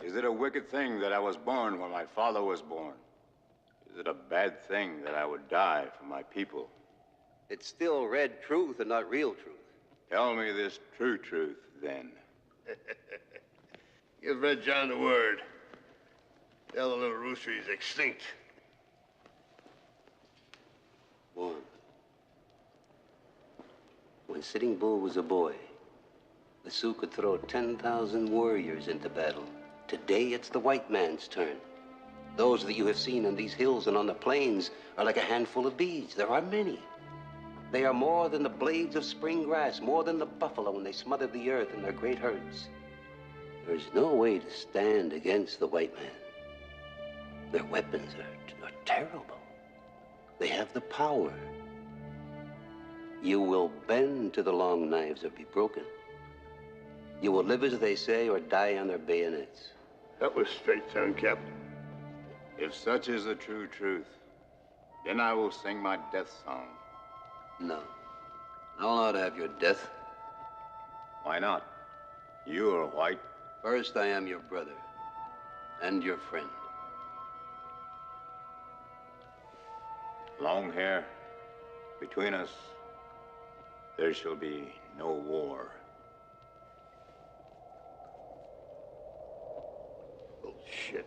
Is it a wicked thing that I was born when my father was born? Is it a bad thing that I would die for my people?
It's still red truth and not real truth.
Tell me this true truth, then.
Give Red John the word. Tell the little rooster he's extinct.
One. When Sitting Bull was a boy, the Sioux could throw 10,000 warriors into battle. Today, it's the white man's turn. Those that you have seen on these hills and on the plains are like a handful of bees. There are many. They are more than the blades of spring grass, more than the buffalo when they smother the earth in their great herds. There's no way to stand against the white man. Their weapons are terrible. They have the power. You will bend to the long knives or be broken. You will live as they say or die on their bayonets.
That was straight, son, Captain.
If such is the true truth, then I will sing my death song.
No. I'll not have your death.
Why not? You are white.
First, I am your brother and your friend.
Longhair, between us, there shall be no war.
Bullshit.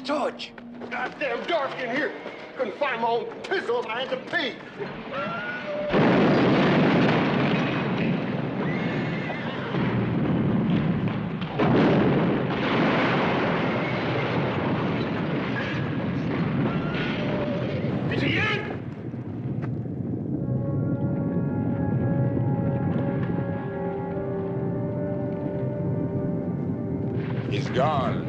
George! Goddamn dark in here! Couldn't find my own pistol if I had to pee! Is he in?
He's gone.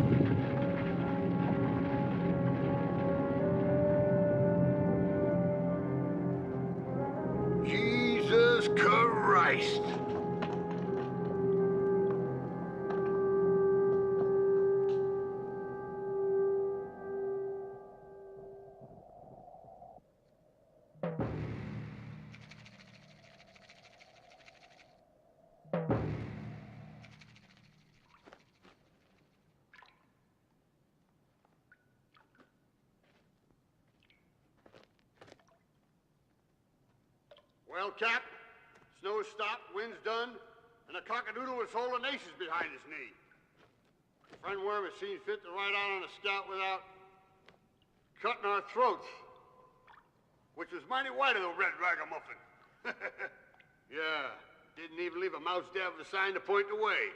Jesus Christ! Well, Cap, snow's stopped, wind's done, and a cockadoodle with solar nations behind his knee. Friend Worm has seen fit to ride out on a scout without cutting our throats, which was mighty white of the red ragamuffin. Yeah, didn't even leave a mouse dab of a sign to point the way.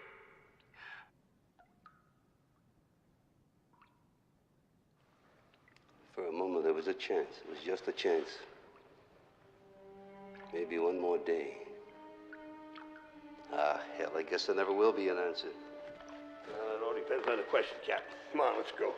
For a moment, there was a chance. It was just a chance. Maybe one more day. Ah, hell, I guess there never will be an answer.
Well, it all depends on the question, Cap. Come on, let's go.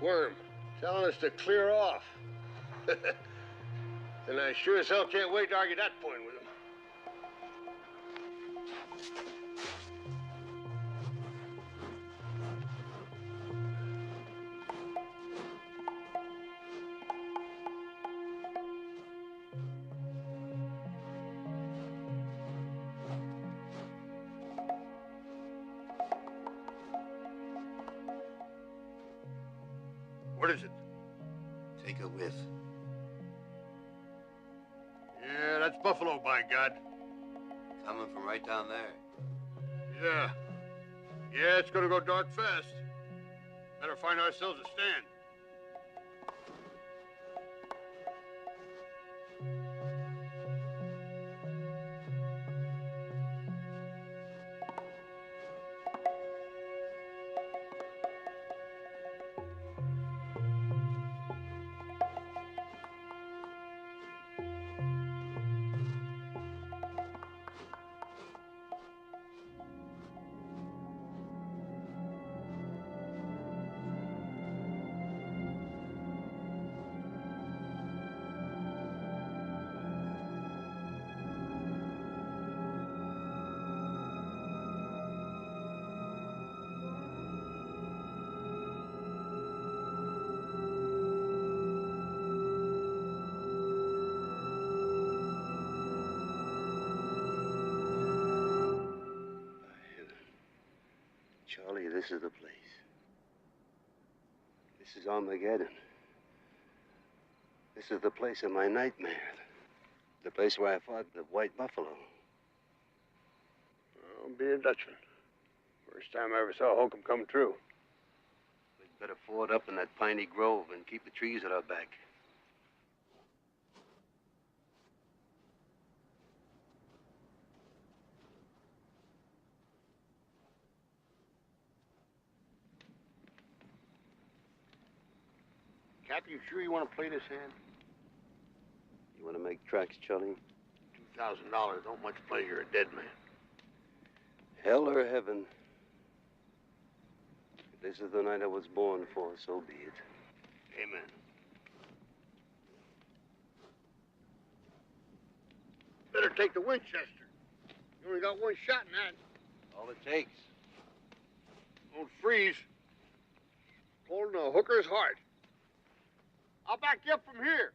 Sworm, telling us to clear off. And I sure as hell can't wait to argue that point with him. What is it?
Take a whiff.
Yeah, that's buffalo, by God.
Coming from right down there.
Yeah. Yeah, it's gonna go dark fast. Better find ourselves a stand.
Charlie, this is the place. This is Armageddon. This is the place of my nightmare. The place where I fought the white buffalo.
I'll be a Dutchman. First time I ever saw hokum come true.
We'd better ford up in that piney grove and keep the trees at our back.
Cap, you sure you want to play this hand?
You want to make tracks, Charlie?
$2,000 don't much play. You're a dead man.
Hell or heaven. If this is the night I was born for, so be it.
Amen. Better take the Winchester. You only got one shot in that.
All it takes.
Don't freeze. Holding a hooker's heart. I'll back you up from here.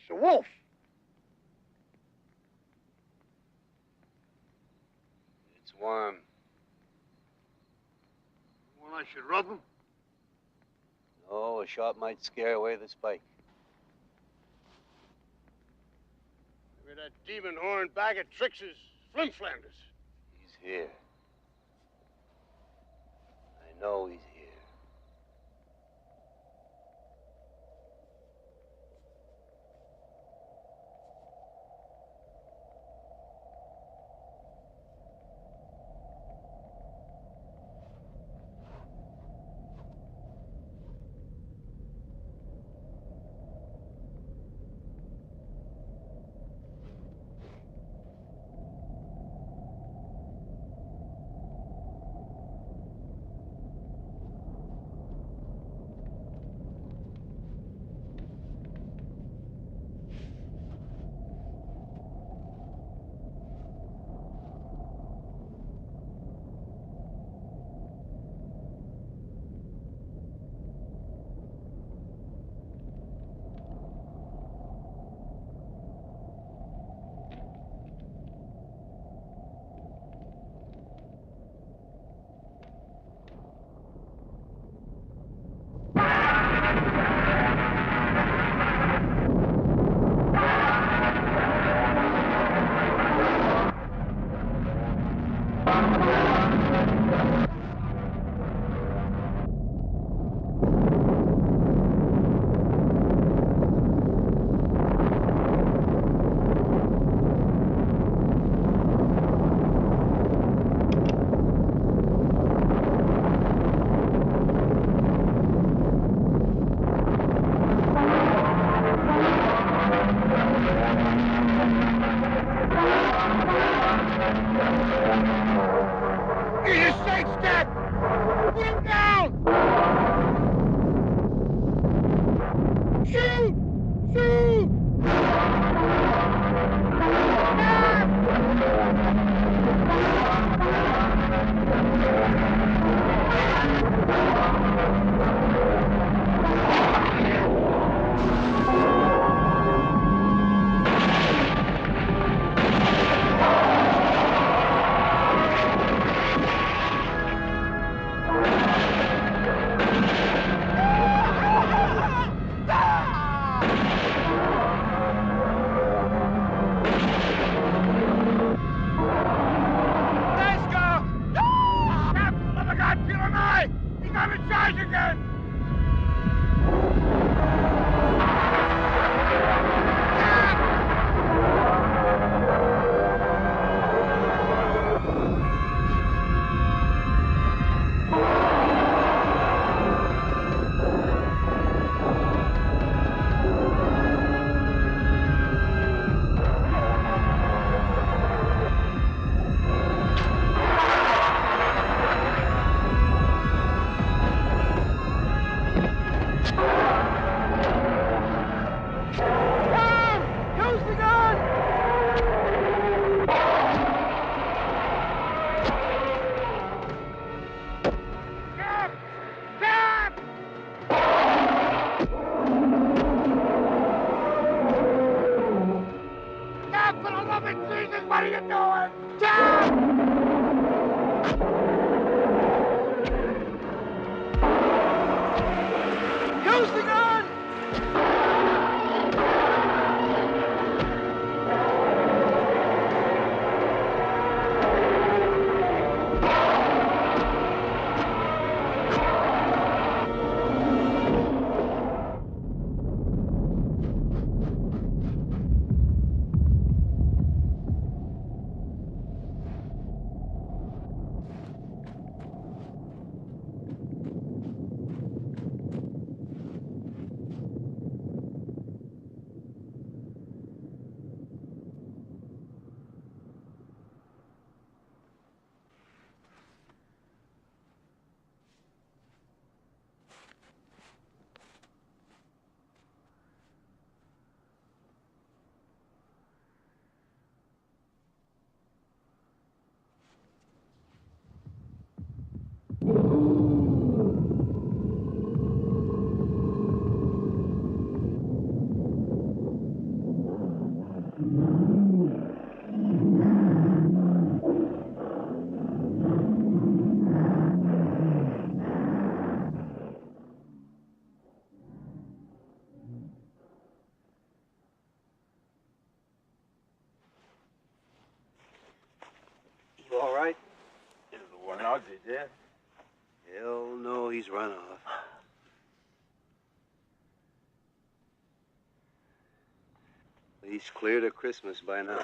It's a wolf.
It's Worm.
When I should rub him?
No, a shot might scare away the spike.
Maybe that demon horn bag of tricks is Flim Flanders.
He's here. I know he's here. all right?
Is the one out, is he dead?
Hell no, he's run off. He's clear to Christmas by now.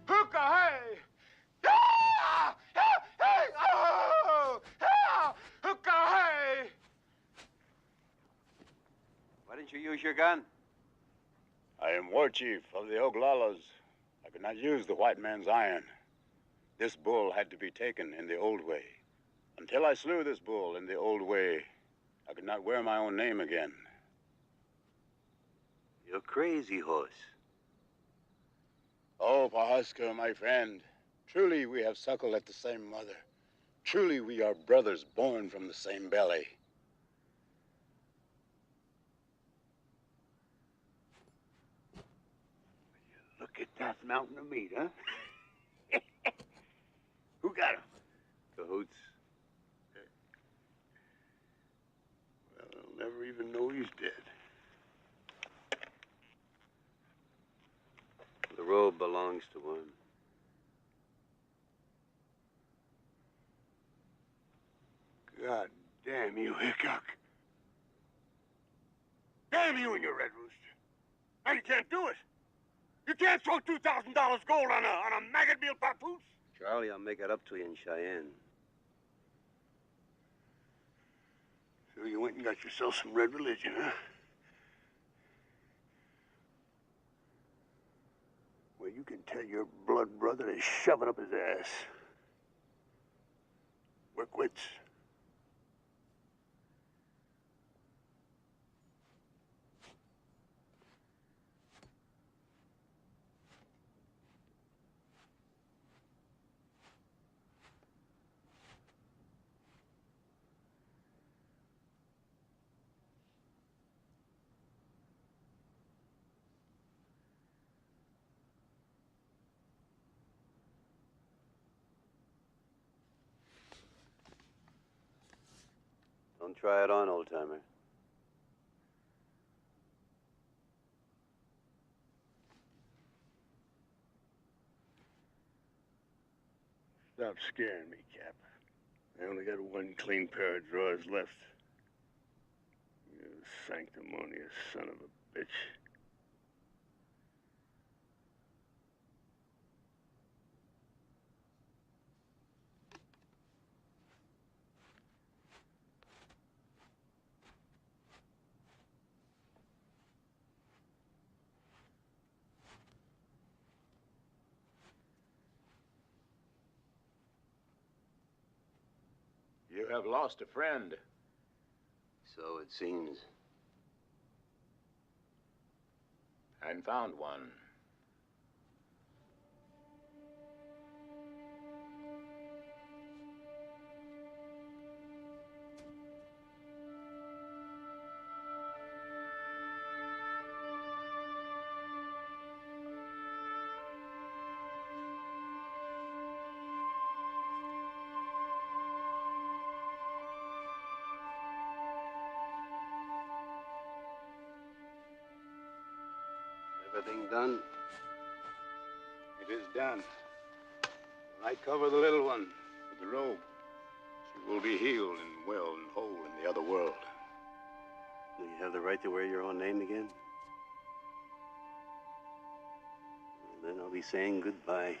Hookah-hey! Ah! Hey! Oh! Ah! Hookah-hey!
Why didn't you use your gun?
I am war chief of the Oglalas. I could not use the white man's iron. This bull had to be taken in the old way. Until I slew this bull in the old way, I could not wear my own name again.
You're crazy, horse.
Oh, Pahaska, my friend, truly we have suckled at the same mother. Truly we are brothers born from the same belly.
Look at that mountain of meat, huh? Who got him?
Cahoots.
Well, I'll never even know he's dead.
The robe belongs to one.
God damn you, Hickok. Damn you and your Red Rooster. Now you can't do it. You can't throw $2,000 gold on a maggot meal papoose.
Charlie, I'll make it up to you in Cheyenne.
So you went and got yourself some red religion, huh? Well, you can tell your blood brother to shove it up his ass. We're quits.
Don't try it on, old-timer.
Stop scaring me, Cap. I only got one clean pair of drawers left. You sanctimonious son of a bitch.
You have lost a friend.
So it seems.
And found one.
Everything done?
It is done. I cover the little one with the robe. She will be healed and well and whole in the other world.
Do you have the right to wear your own name again? Well, then I'll be saying goodbye,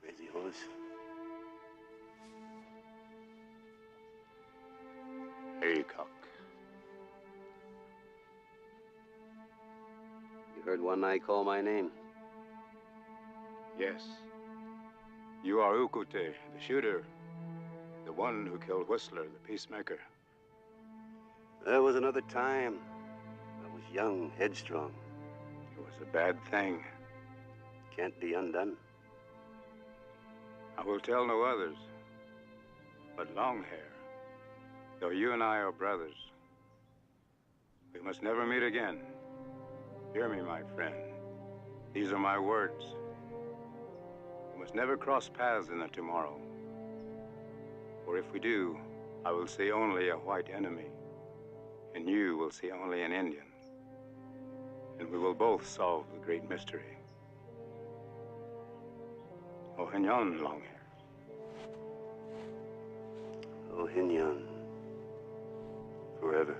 Crazy Horse.
Haycock.
You heard One Eye call my name?
Yes. You are Ukute, the shooter. The one who killed Whistler, the peacemaker.
There was another time. I was young, headstrong.
It was a bad thing.
Can't be undone.
I will tell no others. But Longhair, though you and I are brothers, we must never meet again. Hear me, my friend. These are my words. We must never cross paths in the tomorrow. For if we do, I will see only a white enemy, and you will see only an Indian. And we will both solve the great mystery. Ohinyon, Longhair.
Ohinyon. Forever.